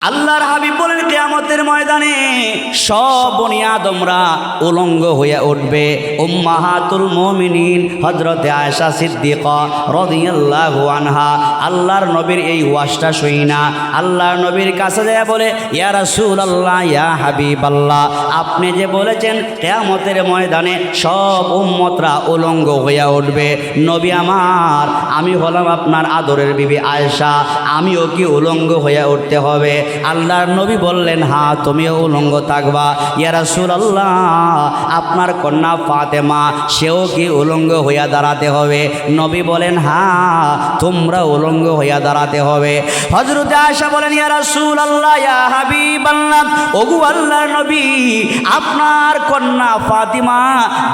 আল্লাহর হাবিব বলেন কিয়ামতের ময়দানে সব বনি আদমরা উলঙ্গ হয়ে উঠবে। উম্মাহাতুল মুমিনিন হযরতে আয়েশা সিদ্দিকা রাদিয়াল্লাহু আনহা আল্লাহর নবীর এই ওয়াজটা শুইনা আল্লাহর নবীর কাছে যায় বলে, ইয়া রাসূলুল্লাহ, ইয়া হাবিবাল্লাহ, আপনি যে বলেছেন কিয়ামতের ময়দানে সব উম্মতরা উলঙ্গ হয়ে উঠবে, নবী আমার, আমি হলাম আপনার আদরের বিবি আয়েশা, আমিও কি উলঙ্গ হয়ে উঠতে হবে? আল্লাহর নবী বললেন, হ্যাঁ, তুমিও উলঙ্গ থাকবা। ইয়া রাসূলুল্লাহ, আপনার কন্যা ফাতেমা, সেও কি উলঙ্গ হইয়া দাঁড়াতে হবে? নবী বলেন, হ্যাঁ, তোমরা উলঙ্গ হইয়া দাঁড়াতে হবে। হযরত আয়েশা বলেন, ইয়া রাসূলুল্লাহ, ইয়া হাবিবাল্লাহ, ওগো আল্লাহর নবী, আপনার কন্যা ফাতিমা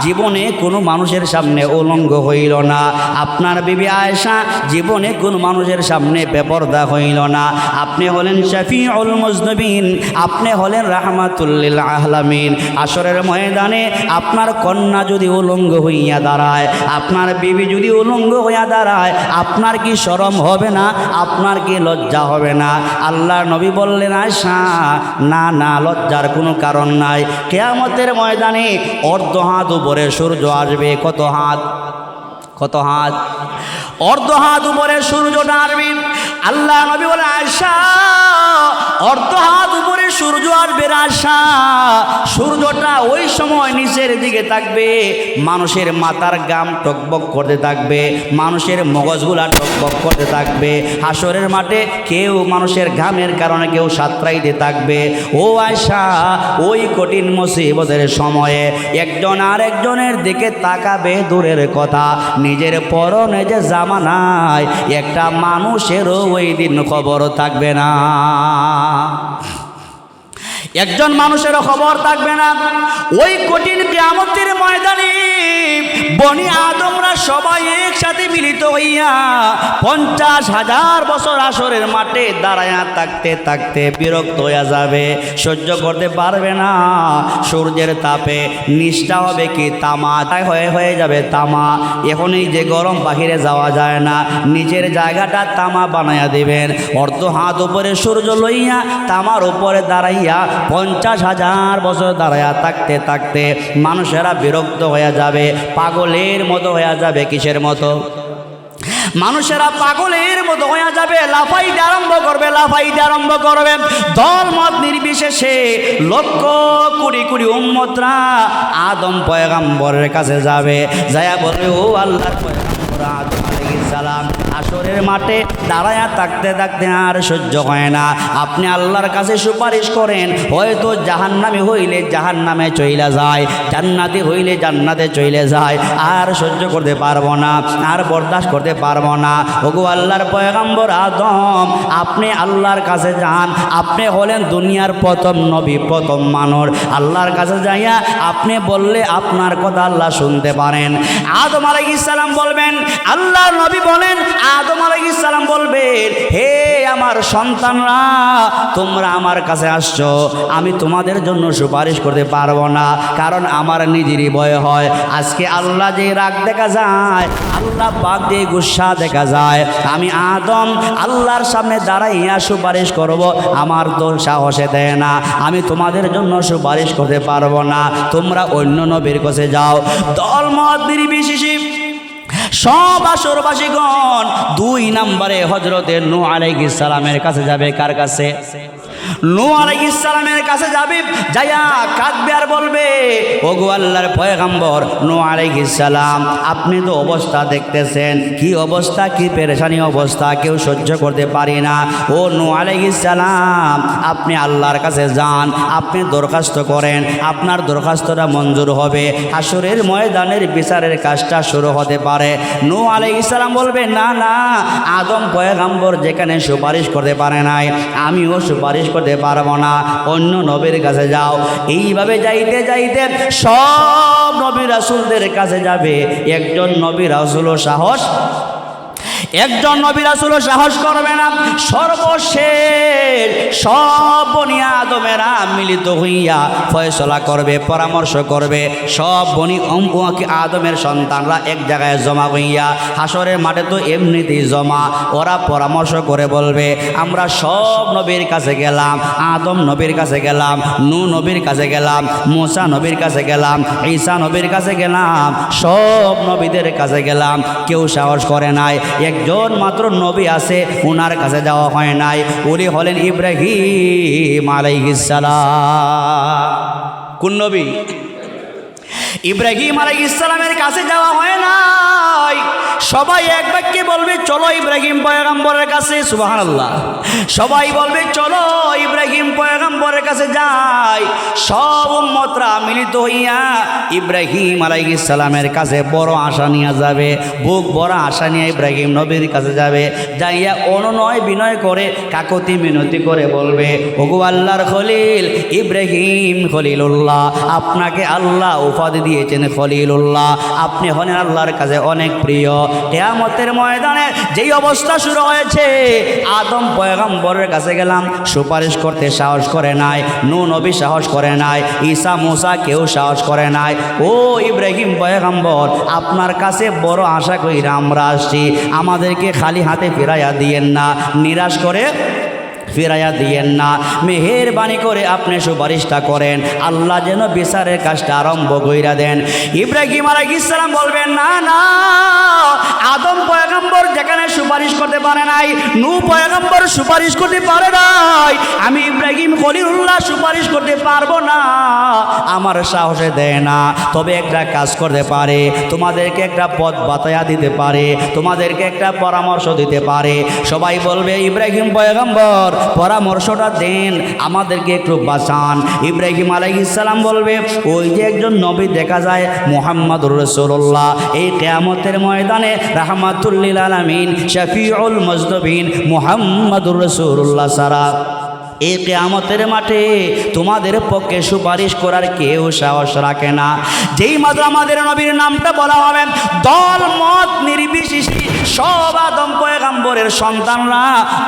জীবনে কোনো মানুষের সামনে উলঙ্গ হইল না, আপনার বিবি আয়েশা জীবনে কোনো মানুষের সামনে বেপরদা হইল না, আপনি হলেন শফিউল মুজনিবিন, আপনি হলেন রাহমাতুল লিল আলামিন। আসরের ময়দানে আপনার কন্যা যদি উলঙ্গ হইয়া দাঁড়ায়, আপনার বিবি যদি উলঙ্গ হইয়া দাঁড়ায়, আপনার কি শরম হবে না? আপনার কি লজ্জা হবে না? আল্লাহর নবী বললেন, আয়েশা, না না, লজ্জার কোনো কারণ নাই। কিয়ামতের ময়দানে অর্ধ হাত উপরে সূর্য আসবে। কত হাত? কত হাত? অর্ধ হাত উপরে সূর্যটা আসবে। আল্লাহ নবী বলে, আয়েশা, অর্ধ হাত উপরে সূর্য আসবে। আয়েশা, সূর্যটা ওই সময় নিচের দিকে থাকবে, মানুষের মাথার গাম টকবক করতে থাকবে, মানুষের মগজগুলা টকবক করতে থাকবে। হাসরের মাঠে কেউ মানুষের ঘামের কারণে কেউ সাঁতরাইতে থাকবে। ও আয়েশা, ওই কঠিন মুসিবতের সময়ে একজন আর একজনের দিকে তাকাবে দূরের কথা, নিজের পরনে যে জামা নাই, একটা মানুষেরও ওই দিন খবর থাকবে না, একজন মানুষেরও খবর থাকবে না। ওই কঠিন কিয়ামতের ময়দানে বনি আদমরা সবাই একসাথে মিলিত হইয়া 50,000 বছর আসরের মাঠে দাঁড়ায়া থাকতে থাকতে বিরক্ত হইয়া যাবে, সহ্য করতে পারবে না। সূর্যের তাপে নিচটা হবে কি তামা, তাই হয়ে যাবে তামা। এখনই যে গরম, বাহিরে যাওয়া যায় না, নিচের জায়গাটা তামা বানাইয়া দিবেন। অর্ধ হাত উপরে সূর্য লইয়া তামার উপরে দাঁড়াইয়া 50,000 বছর দাঁড়াইয়া থাকতে থাকতে মানুষেরা বিরক্ত হয়ে যাবে, পাগলের মতো হয়ে যাবে। কিসের মতো? মানুষেরা পাগলের মতো হয়ে যাবে, লাফাইতে আরম্ভ করবে, লাফাইতে আরম্ভ করবে। দল মত নির্বিশেষে লক্ষ কোটি কোটি উম্মতরা আদম পয়গম্বরের কাছে যাবে, যায়া বলবে, ও আল্লাহর পয়গম্বর আদম আলাইহিস সালাম, আসরের মাঠে দাঁড়ায়া থাকতে থাকতে আর সহ্য হয় না, আপনি আল্লাহর কাছে সুপারিশ করেন। হয়তো জাহান্নামী হইলে জাহান্নামে চইলা যায়, জান্নাতি হইলে জান্নাতে চইলে যায়, আর সহ্য করতে পারবো না, আর বরদাস্ত করতে পারবো না। ওগো আল্লাহর পয়গম্বর আদম, আপনি আল্লাহর কাছে যান, আপনি হলেন দুনিয়ার প্রথম নবী, প্রথম মানুষ। আল্লাহর কাছে যাইয়া আপনি বললে আপনার কথা আল্লাহ শুনতে পারেন। আদম আলাইহিস সালাম বলবেন, আল্লাহর নবী বলেন, আদম আলাইহিস সালাম বলবেন, হে আমার সন্তানরা, তোমরা আমার কাছে আসছো, আমি তোমাদের জন্য সুপারিশ করতে পারবো না, কারণ আমার নিজেরই ভয় হয়। আজকে আল্লাহ যে রাগ দেখা যায়, আল্লাহ পাক যে গুসা দেখা যায়, আমি আদম আল্লাহর সামনে দাঁড়াইয়া সুপারিশ করব, আমার তো সাহসে দেয় না, আমি তোমাদের জন্য সুপারিশ করতে পারবো না, তোমরা অন্য নবীর কাছে যাও। দলমত নির্বিশেষে সব আসরবাসীগণ 2 নম্বরে হযরতে নূহ আলাইহিস সালামের কাছে যাবে। কার কাছে? নূহ আলাইহিস সালামের কাছে যাবে, যাইয়া কাঁদবে আর বলবে, ওগো আল্লাহর পয়গম্বর নূহ আলাইহিস সালাম, আপনি তো অবস্থা দেখতেছেন, কি অবস্থা, কি পেরেশানি অবস্থা, কেউ সহ্য করতে পারি না। ও নূহ আলাইহিস সালাম, আপনি আল্লাহর কাছে যান, আপনি দরখাস্ত করেন, আপনার দরখাস্তটা মঞ্জুর হবে, হাসরের ময়দানের বিচারের কাজটা শুরু হতে পারে। নূহ আলাইহিস সালাম বলবে, না না, আদম পয়গম্বর যেখানে সুপারিশ করতে পারে নাই, আমিও সুপারিশ করতে পারবো না, অন্য নবীর কাছে যাও। এইভাবে যাইতে যাইতে সব নবী রাসূলদের কাছে যাবে, একজন নবী রাসূলও সাহস একজন নবী রাসূলও সাহস করবে না। সর্বশেষ সব বনি আদমেরা মিলিত হইয়া ফয়সলা করবে, পরামর্শ করবে। সব বনি আদমের সন্তানরা এক জায়গায় জমা হইয়া, হাসরের মাঠে তো এমনিতেই জমা, ওরা পরামর্শ করে বলবে আমরা সব নবীর কাছে গেলাম, আদম নবীর কাছে গেলাম, নূহ নবীর কাছে গেলাম, মুসা নবীর কাছে গেলাম, ঈসা নবীর কাছে গেলাম, সব নবীদের কাছে গেলাম, কেউ সাহস করে নাই। একজন মাত্র নবী আছে, ওনার কাছে যাওয়া হয় নাই, উনি হলেন ইব্রাহিম আলাইহিস সালাম। কোন নবী? ইব্রাহিম আলাইহিস সালামের কাছে যাওয়া হয় নাই। সবাই এক বাক্যে বলবে চলো ইব্রাহিম পয়গম্বরের কাছে, সুবহানাল্লাহ। সবাই বলবে চলো ইব্রাহিম পয়গম্বরের কাছে যাই। সব উম্মতরা মিলিত হইয়া ইব্রাহিম আলাইহিস সালামের কাছে বড় আশা নিয়ে যাবে, বুক বড় আশা নিয়ে ইব্রাহিম নবীর কাছে যাবে। যাইয়া অনুনয় বিনয় করে, কাকতি মিনতি করে বলবে ওগো আল্লাহর খলিল ইব্রাহিম খলিলুল্লাহ, আপনাকে আল্লাহ উপাধি দিয়েছেন খলিলুল্লাহ, আপনি হলেন আল্লাহর কাছে অনেক প্রিয়। কিয়ামতের ময়দানে যেই অবস্থা শুরু হয়েছে, আদম পয়গম্বরের কাছে গেলাম, সুপারিশ করতে সাহস করে নাই, নূহ নবী সাহস করে নাই, ঈসা মুসা কেউ সাহস করে নাই। ও ইব্রাহিম পয়গম্বর, আপনার কাছে বড় আশা কইরা আমরা আসছি, আমাদেরকে খালি হাতে ফিরাইয়া দিয়েন না, নিরাশ করে ফিরাইয়া দিয়েন না, মেহেরবানি করে আপনি সুপারিশটা করেন, আল্লাহ যেন বিচারের কাজটা আরম্ভ কইরা দেন। ইব্রাহিম আলাইহিস সালাম বলবেন না না, আদম পয়গম্বর যেখানে সুপারিশ করতে পারে নাই, নূহ পয়গম্বর সুপারিশ করতে পারে নাই, আমি ইব্রাহিম খলিলুল্লাহ সুপারিশ করতে পারবো না, আমার সাহসে দেয় না। তবে একটা কাজ করতে পারে, তোমাদেরকে একটা পথ বাতায়া দিতে পারে, তোমাদেরকে একটা পরামর্শ দিতে পারে। সবাই বলবে ইব্রাহিম পয়গম্বর পরামর্শটা দেন, আমাদেরকে একটু বাঁচান। ইব্রাহিম আলাইহিস সালাম বলবে ওই যে একজন নবী দেখা যায় মুহাম্মদুর রাসূলুল্লাহ, এই কিয়ামতের ময়দানে রাহমাতুল লিল আলামিন শফিউল মুজনবিন মুহাম্মদুর রাসূলুল্লাহ সারা এই কিয়ামতের মাঠে তোমাদের পক্ষে সুপারিশ করার কেউ সাহস রাখে না। যেই মাত্র আমাদের নবীর নামটা বলা হবে, দল মত নির্বিশেষে সব আদম পয়গম্বরের সন্তানরা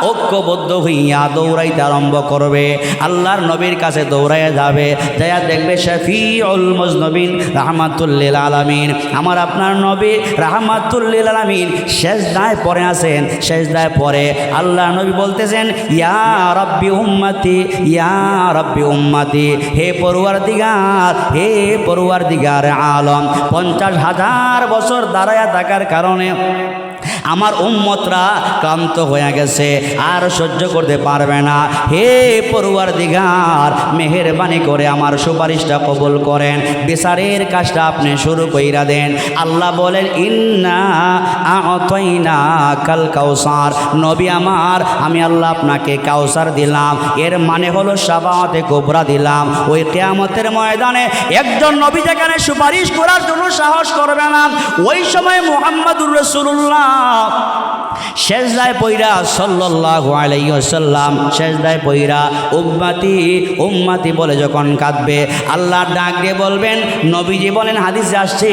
ঐক্যবদ্ধ হইয়া দৌড়াইতে আরম্ভ করবে, আল্লাহর নবীর কাছে দৌড়াইয়া যাবে। যাইয়া দেখবে শফিউল মুজনবিন রাহমাতুল লিল আলামিন, আমার আপনার নবী রাহমাতুল লিল আলামিন সেজদায় পড়ে আছেন। সেজদায় পড়ে আল্লাহর নবী বলতেছেন ইয়া রাব্বি উম্মতি, ইয়া রাব্বি উম্মতি, হে পরওয়ারদিগার, হে পরওয়ারদিগার আলম, 50,000 বছর দাঁড়ায়া থাকার কারণে আমার উম্মতরা ক্লান্ত হয়ে গেছে, আর সহ্য করতে পারবে না। হে পরওয়ারদিগার, মেহেরবানি করে আমার সুপারিশটা কবুল করেন, বিচারের কাজটা আপনি শুরু কইরা দেন। আল্লাহ বলেন ইন্না আ'তাইনা কাল কাউসার, নবী আমার আমি আল্লাহ আপনাকে কাউসার দিলাম, এর মানে হলো শাফাআতে কুবরা দিলাম। ওই কিয়ামতের ময়দানে একজন নবী যেখানে সুপারিশ করার জন্য সাহস করবে না, ওই সময় মুহাম্মদুর রাসূলুল্লাহ সেজদায় পইরা সাল্লাল্লাহু আলাইহি ওয়াসাল্লাম সেজদায় পইরা উম্মতি উম্মতি বলে যখন কাঁদবে, আল্লাহ ডাক দিয়ে বলবেন, নবীজি বলেন হাদিসে আসছে,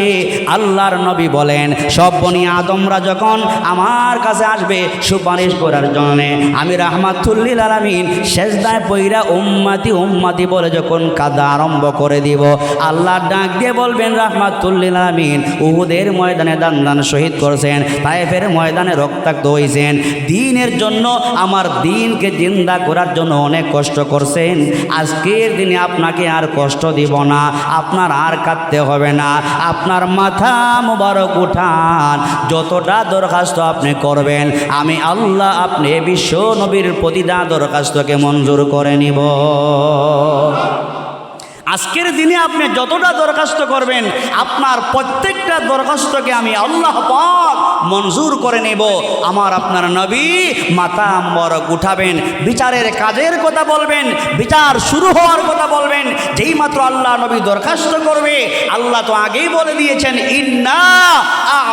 আল্লাহর নবী বলেন সব বনি আদমরা যখন আমার কাছে আসবে সুপারিশ করার জন্য, আমি রাহমাতুল লিল আলামিন সেজদায় পইরা উম্মতি উম্মতি বলে যখন কাঁদা আরম্ভ করে দিব, আল্লাহ ডাক দিয়ে বলবেন রাহমাতুল লিল আলামিন উহুদের ময়দানে দান শহীদ করেছেন, তায়েফের ময়দানে রক্তাক্ত হয়েছেন, দ্বীনের জন্য আমার দ্বীনকে জিন্দা করার জন্য অনেক কষ্ট করছেন, আজকের দিনে আপনাকে আর কষ্ট দিব না, আপনার আর কাঁদতে হবে না, আপনার মাথা মোবারক উঠান, যতটা দরখাস্ত আপনি করবেন আমি আল্লাহ আপনি বিশ্ব নবীর প্রতিটা দরখাস্তকে মঞ্জুর করে নিব। আজকের দিনে আপনি যতটা দরখাস্ত করবেন আপনার প্রত্যেকটা দরখাস্তকে আমি আল্লাহ পাক মঞ্জুর করে নেব। আমার আপনার নবী মাথা মোবারক উঠাবেন, বিচারের কাজের কথা বলবেন, বিচার শুরু হওয়ার কথা বলবেন। যেই মাত্র আল্লাহ নবী দরখাস্ত করবে, আল্লাহ তো আগেই বলে দিয়েছেন ইন্না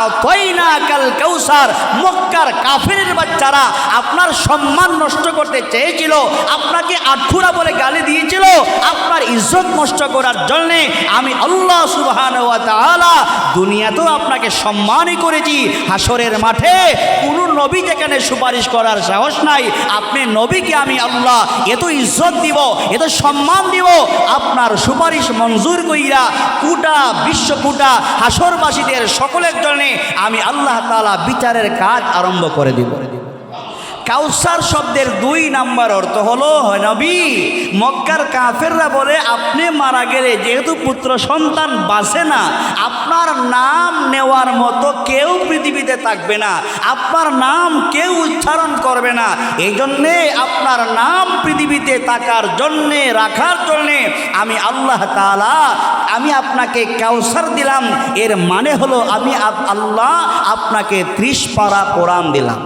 আ'তাইনাকাল কাউসার, মক্কার কাফিরের বাচ্চারা আপনার সম্মান নষ্ট করতে চেয়েছিল, আপনাকে আঠুরা বলে গালি দিয়েছিল, আপনার ইজ্জত নষ্ট করার জন্যে আমি আল্লাহ সুবহানাহু ওয়া তাআলা দুনিয়া দুনিয়াতেও আপনাকে সম্মানই করেছি, হাসরের মাঠে কোনো নবী যেখানে সুপারিশ করার সাহস নাই, আপনি নবীকে আমি আল্লাহ এত ইজ্জত দিব, এত সম্মান দিব, আপনার সুপারিশ মঞ্জুর কইরা কুটা বিশ্বকুটা হাসরবাসীদের সকলের জন্য আমি আল্লাহ তাআলা বিচারের কাজ আরম্ভ করে দিব। কাউসার শব্দের 2 নাম্বার অর্থ হলো নবী। মক্কার কাফেররা বলে আপনি মারা গেলে যেহেতু পুত্র সন্তান বাঁচে না, আপনার নাম নেওয়ার মতো কেউ পৃথিবীতে থাকবে না, আপনার নাম কেউ উচ্চারণ করবে না, এই জন্যে আপনার নাম পৃথিবীতে থাকার জন্যে রাখার জন্যে আমি আল্লাহ তাআলা আমি আপনাকে কাউসার দিলাম। এর মানে হলো আমি আল্লাহ আপনাকে 30 পারা কোরআন দিলাম।